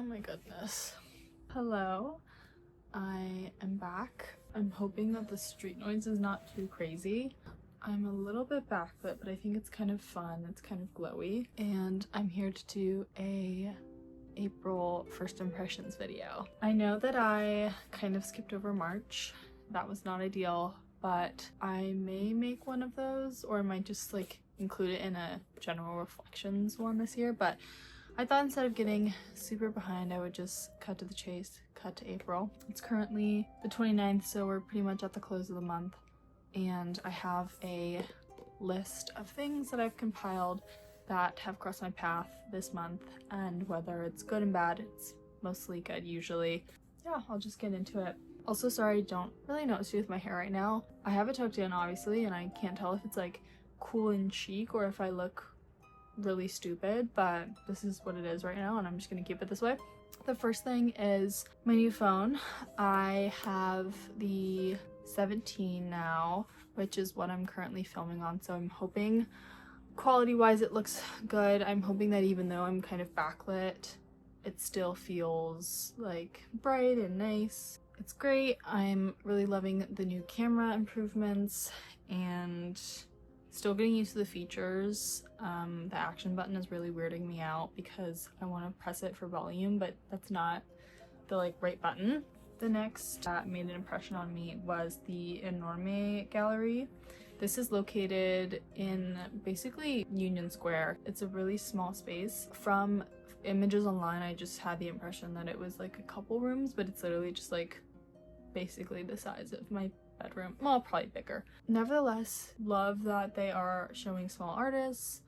my goodness. Hello, I am back. I'm hoping that the street noise is not too crazy. I'm a little bit backlit, but I think it's kind of fun. It's kind of glowy. And I'm here to do a April first impressions video. I know that I kind of skipped over March. That was not ideal, but I may make one of those, or I might just like include it in a general reflections one this year. But I thought instead of getting super behind, I would just cut to the chase, cut to April. It's currently the 29th, so we're pretty much at the close of the month. And I have a list of things that I've compiled that have crossed my path this month, and whether it's good and bad, it's mostly good usually. Yeah, I'll just get into it. Also, sorry, I don't really know what to do with my hair right now. I have it tucked in, obviously, and I can't tell if it's like cool and chic or if I look really stupid, but this is what it is right now, and I'm just gonna keep it this way. The first thing is my new phone. I have the 17 now, which is what I'm currently filming on, so I'm hoping quality wise it looks good. I'm hoping that even though I'm kind of backlit, it still feels like bright and nice. It's great. I'm really loving the new camera improvements and still getting used to the features. The action button is really weirding me out because I want to press it for volume, but that's not the like right button. The next that made an impression on me was the Enorme Gallery. This is located in basically Union Square. It's a really small space. From images online, I just had the impression that it was like a couple rooms, but it's literally just like basically the size of my bedroom. Well, probably bigger. Nevertheless, love that they are showing small artists.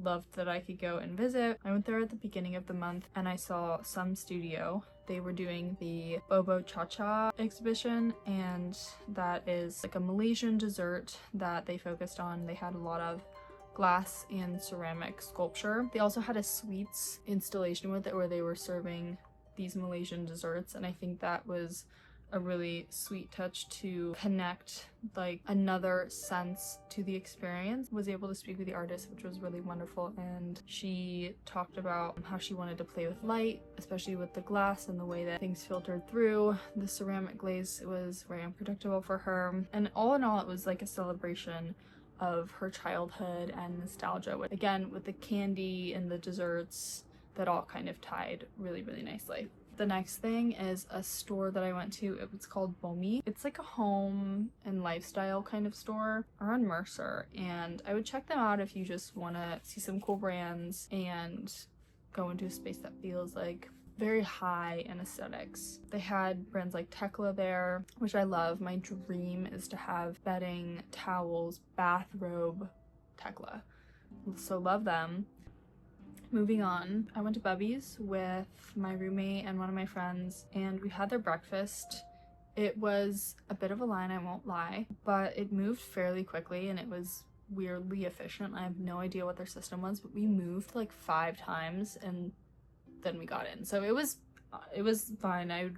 Loved that I could go and visit. I went there at the beginning of the month and I saw Some Studio. They were doing the Bobo Cha Cha exhibition, and that is like a Malaysian dessert that they focused on. They had a lot of glass and ceramic sculpture. They also had a sweets installation with it where they were serving these Malaysian desserts, and I think that was a really sweet touch to connect like another sense to the experience. Was able to speak with the artist, which was really wonderful, and she talked about how she wanted to play with light, especially with the glass and the way that things filtered through. The ceramic glaze was very unpredictable for her, and all in all it was like a celebration of her childhood and nostalgia, with again with the candy and the desserts that all kind of tied really nicely. The next thing is a store that I went to. It's called Bomi. It's like a home and lifestyle kind of store around Mercer, and I would check them out if you just want to see some cool brands and go into a space that feels like very high in aesthetics. They had brands like Tekla there, which I love. My dream is to have bedding, towels, bathrobe Tekla. So love them. Moving on, I went to Bubby's with my roommate and one of my friends, and we had their breakfast. It was a bit of a line, I won't lie, but it moved fairly quickly and it was weirdly efficient. I have no idea what their system was, but we moved like 5 times and then we got in. So it was fine. I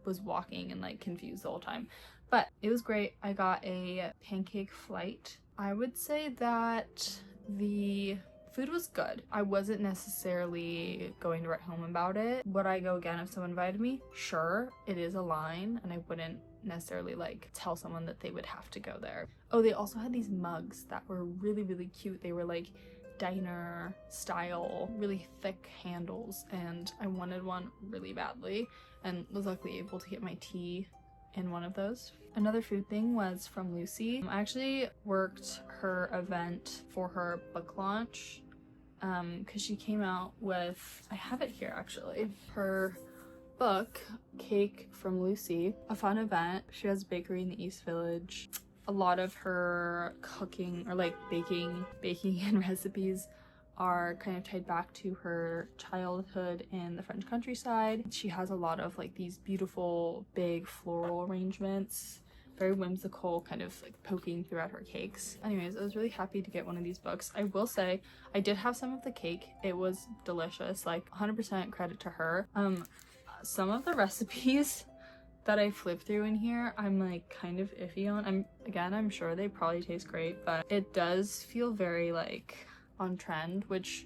was walking and like confused the whole time, but it was great. I got a pancake flight. I would say that the food was good. I wasn't necessarily going to write home about it. Would I go again if someone invited me? Sure, it is a line, and I wouldn't necessarily like tell someone that they would have to go there. Oh, they also had these mugs that were really cute. They were like diner style, really thick handles, and I wanted one really badly and was luckily able to get my tea in one of those. Another food thing was from Lucy. I actually worked her event for her book launch because she came out with, I have it here actually, her book, Cake from Lucy, a fun event. She has a bakery in the East Village. A lot of her cooking or like baking and recipes are kind of tied back to her childhood in the French countryside. She has a lot of like these beautiful big floral arrangements, very whimsical, kind of like poking throughout her cakes. Anyways, I was really happy to get one of these books. I will say I did have some of the cake. It was delicious, like 100% credit to her. Some of the recipes that I flipped through in here, I'm like kind of iffy on. I'm sure they probably taste great, but it does feel very like on trend, which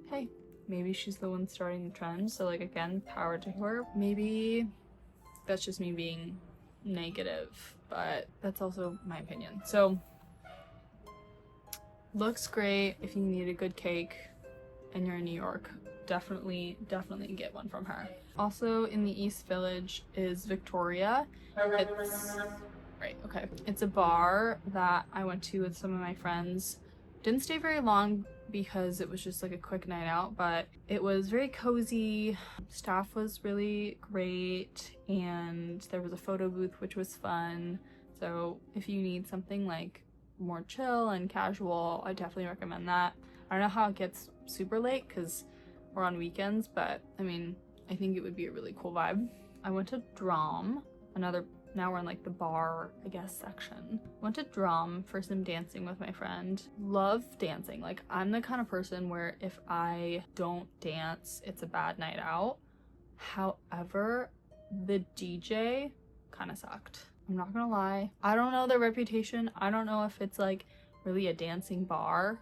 hey, maybe she's the one starting the trend. So like, again, power to her. Maybe that's just me being negative, but that's also my opinion. So looks great. If you need a good cake and you're in New York, definitely get one from her. Also in the East Village is Victoria. It's a bar that I went to with some of my friends. Didn't stay very long because it was just like a quick night out, but it was very cozy. Staff was really great, and there was a photo booth, which was fun. So if you need something like more chill and casual, I definitely recommend that. I don't know how it gets super late because we're on weekends, but I mean, I think it would be a really cool vibe. I went to Drum, now we're in like the bar, I guess, section. Went to Drum for some dancing with my friend. Love dancing. Like, I'm the kind of person where if I don't dance, it's a bad night out. However, the DJ kind of sucked. I'm not gonna lie. I don't know their reputation. I don't know if it's like really a dancing bar.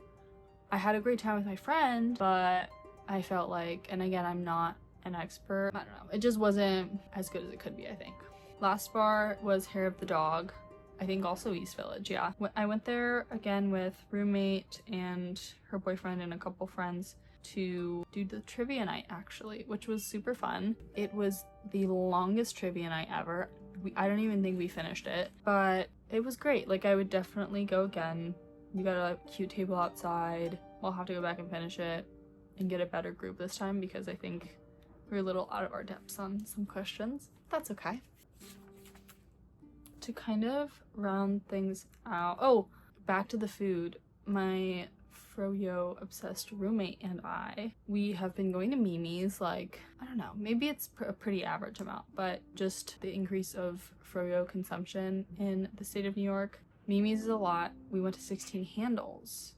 I had a great time with my friend, but I felt like, and again, I'm not an expert, I don't know. It just wasn't as good as it could be, I think. Last bar was Hair of the Dog. I think also East Village, yeah. I went there again with roommate and her boyfriend and a couple friends to do the trivia night, actually, which was super fun. It was the longest trivia night ever. I don't even think we finished it, but it was great. Like, I would definitely go again. We got a cute table outside. We'll have to go back and finish it and get a better group this time because I think we're a little out of our depths on some questions. That's okay. To kind of round things out, oh, back to the food. My froyo obsessed roommate and we have been going to Mimi's, like, I don't know, maybe it's a pretty average amount, but just the increase of froyo consumption in the state of New York. Mimi's is a lot. We went to 16 Handles.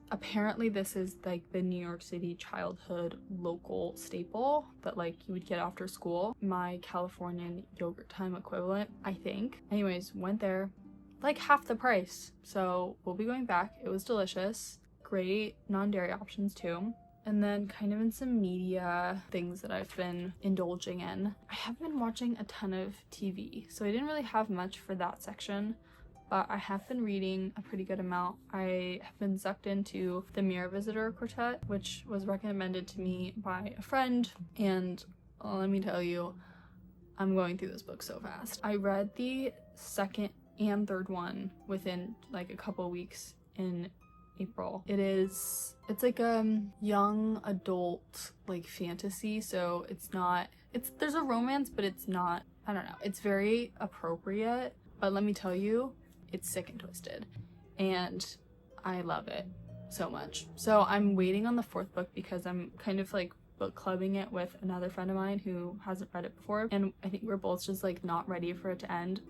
Apparently this is like the New York City childhood local staple that like you would get after school. My Californian yogurt time equivalent, I think. Anyways, went there, like half the price. So we'll be going back. It was delicious. Great non-dairy options too. And then kind of in some media things that I've been indulging in. I have been watching a ton of TV, so I didn't really have much for that section. But I have been reading a pretty good amount. I have been sucked into the Mirror Visitor Quartet, which was recommended to me by a friend, and let me tell you, I'm going through this book so fast. I read the second and third one within like a couple weeks in April. It's like a young adult like fantasy, so there's a romance, but it's not, I don't know, it's very appropriate, but let me tell you, it's sick and twisted, and I love it so much. So I'm waiting on the fourth book because I'm kind of like book clubbing it with another friend of mine who hasn't read it before, and I think we're both just like not ready for it to end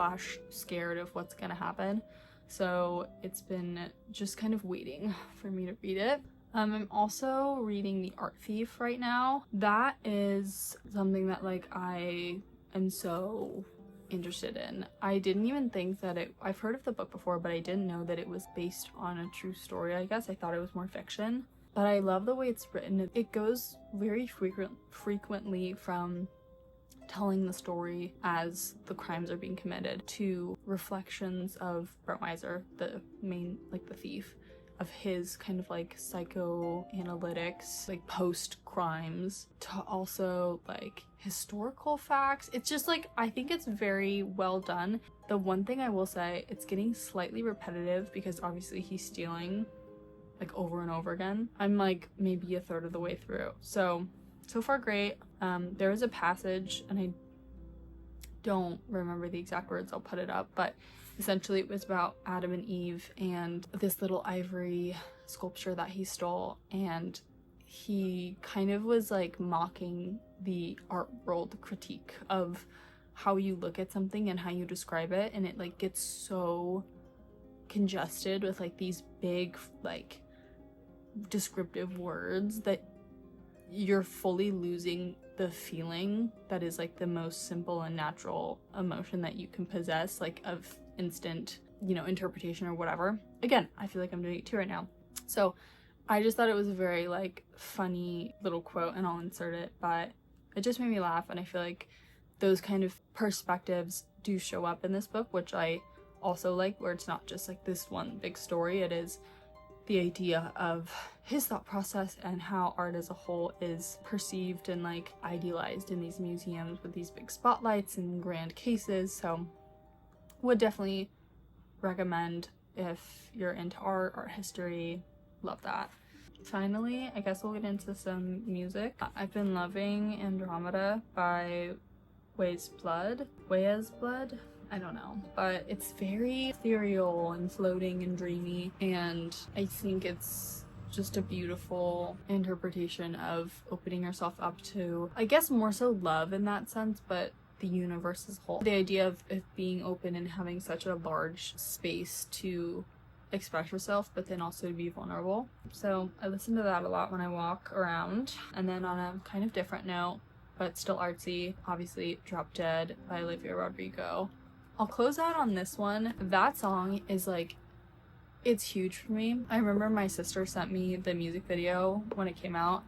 / scared of what's gonna happen. So it's been just kind of waiting for me to read it. I'm also reading The Art Thief right now. That is something that like I am so interested in. I didn't even think that I've heard of the book before, but I didn't know that it was based on a true story, I guess. I thought it was more fiction, but I love the way it's written. It goes very frequently from telling the story as the crimes are being committed to reflections of Brett Weiser, the main, like the thief, of his kind of like psychoanalytics, like post-crimes, to also like historical facts. It's just like, I think it's very well done. The one thing I will say, it's getting slightly repetitive because obviously he's stealing like over and over again. I'm like maybe a third of the way through. So far great. There was a passage, and I don't remember the exact words, I'll put it up, but essentially it was about Adam and Eve and this little ivory sculpture that he stole, and he kind of was like mocking the art world critique of how you look at something and how you describe it, and it like gets so congested with like these big like descriptive words that you're fully losing the feeling that is like the most simple and natural emotion that you can possess, like of instant, you know, interpretation or whatever. Again, I feel like I'm doing it too right now. So I just thought it was a very like funny little quote, and I'll insert it, but it just made me laugh, and I feel like those kind of perspectives do show up in this book, which I also like, where it's not just like this one big story. It is the idea of his thought process and how art as a whole is perceived and like idealized in these museums with these big spotlights and grand cases. So would definitely recommend if you're into art history. Love that. Finally, I guess we'll get into some music. I've been loving Andromeda by Weyes Blood. I don't know, but it's very ethereal and floating and dreamy, and I think it's just a beautiful interpretation of opening yourself up to, I guess, more so love in that sense, but the universe as a whole. The idea of being open and having such a large space to express yourself, but then also to be vulnerable. So I listen to that a lot when I walk around. And then on a kind of different note, but still artsy, obviously Drop Dead by Olivia Rodrigo. I'll close out on this one. That song is like, it's huge for me. I remember my sister sent me the music video when it came out,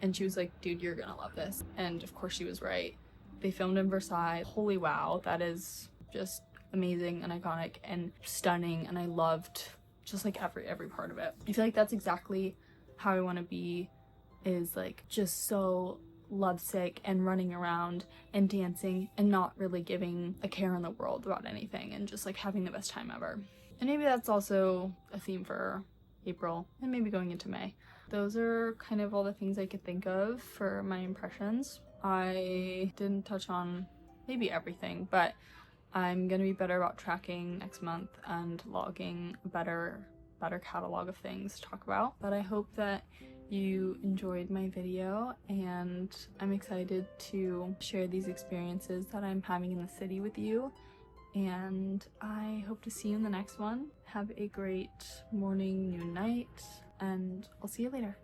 and she was like, dude, you're gonna love this. And of course she was right. They filmed in Versailles. Holy wow, that is just amazing and iconic and stunning, and I loved just like every part of it. I feel like that's exactly how I want to be, is like just so lovesick and running around and dancing and not really giving a care in the world about anything, and just like having the best time ever. And maybe that's also a theme for April and maybe going into May. Those are kind of all the things I could think of for my impressions. I didn't touch on maybe everything, but I'm gonna be better about tracking next month and logging a better catalog of things to talk about. But I hope that you enjoyed my video, and I'm excited to share these experiences that I'm having in the city with you, and I hope to see you in the next one. Have a great morning, noon, night, and I'll see you later.